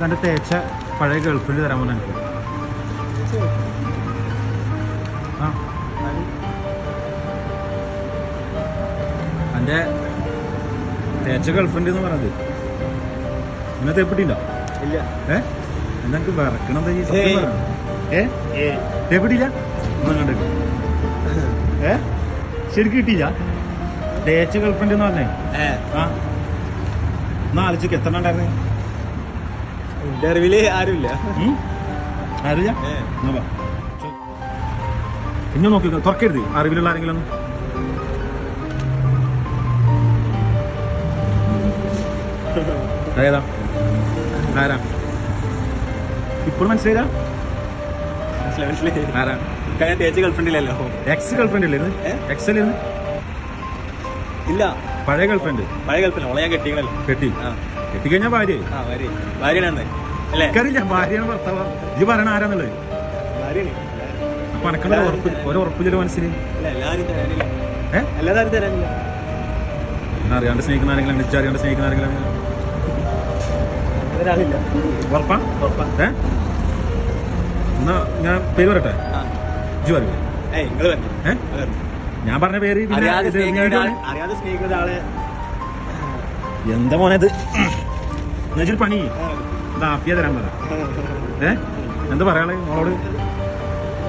തൻ്റെ തേച്ച പഴയ ഗേൾഫ്രണ്ട് തരാൻ പോലെ എനിക്ക്. ആ എൻ്റെ തേച്ച ഗേൾഫ്രണ്ട് എന്ന് പറയുന്നത് ഇന്നത്തെ എപ്പിട്ടില്ല. ഇല്ല. എന്നാ എനിക്ക് വിറക്കണത് എപ്പിട്ടില്ല ഒന്നും കണ്ടിട്ട് ശരിക്കും കിട്ടിയില്ല. തേച്ച ഗേൾഫ്രണ്ട് എന്ന് പറഞ്ഞേ. ആ എന്നാ ആലോചിക്ക് എത്ര ഉണ്ടായിരുന്നേ? എന്റെ അറിവില് ആരുമില്ല. അറിയില്ല. ഇന്ന് നോക്കി തുറക്കരുത്. അറിവിലുള്ള ആരെങ്കിലും ഏതാ ആരാ ഇപ്പോൾ മനസ്സിലായില്ല? ആരാ? തേച്ച ഗേൾഫ്രണ്ടിലല്ലോ. എക്സ് ഗേൾഫ്രണ്ട് ഇല്ലായിരുന്നു? എക്സ് അല്ലായിരുന്നു? ഇല്ല, പഴയ ഗേൾഫ്രണ്ട്. പഴയ ഗേൾഫ്രണ്ട്. ഓളെ ഞാൻ കെട്ടിക്കണല്ലോ. കെട്ടിക്കഴിഞ്ഞാ ഭാര്യ. ഭാര്യയാണ് അല്ലേ? എനിക്കറിയില്ല ഭാര്യയാണ് ഭർത്താവ്. ഇത് പറയണ ആരാന്നുള്ളത്. അപ്പൊ അനക്കുള്ള ഒരു ഉറപ്പില്ല മനസ്സിൽ. എല്ലാരും തരാനില്ല. അറിയാണ്ട് സ്നേഹിക്കുന്ന ആരെങ്കിലും അറിയാണ്ട് സ്നേഹിക്കുന്ന ആരെങ്കിലും ഉറപ്പാ? എന്നാ ഞാൻ പേര് പറയട്ടെ. ഇജ്ജ് പറയൂ. ഞാൻ പറഞ്ഞ പേര് അറിയാതെ സ്നേഹിക്കുന്ന ആളെ. എന്താ മോനത് എന്നുവെച്ചൊരു പണി ആപ്പിയ തരാൻ പറ. എന്താ പറയാളെ മോളോട്?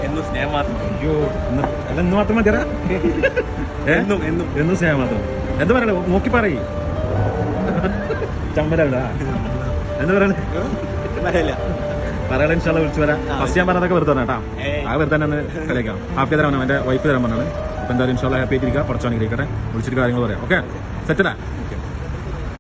എന്നും സ്നേഹം മാത്രം. അയ്യോ അല്ല ഇന്ന് മാത്രം മതിയറ. എന്നും സ്നേഹം മാത്രം. എന്താ പറയണേ? നോക്കി പറയ്. ചമ്മലവിടാ എന്താ പറയണേ? പറയാൻ ഇൻഷാല്ലാ വിളിച്ചു വരാം. ഫസ്റ്റ് ഞാൻ പറഞ്ഞതൊക്കെ വെറുതെ കേട്ടാ. ആ വെറുതെ തന്നെ കളിക്കാം. ഹാപ്പി തരാൻ എന്റെ വൈഫ് തരാൻ പറഞ്ഞാണ്. അപ്പൊ എന്തായാലും ഇൻഷാല്ലാ ഹാപ്പി ആയിട്ടിരിക്കുക. കുറച്ച് അനുഗ്രഹിക്കട്ടെ. വിളിച്ചിട്ട് കാര്യങ്ങൾ പറയാം. ഓക്കെ സെറ്റടാ.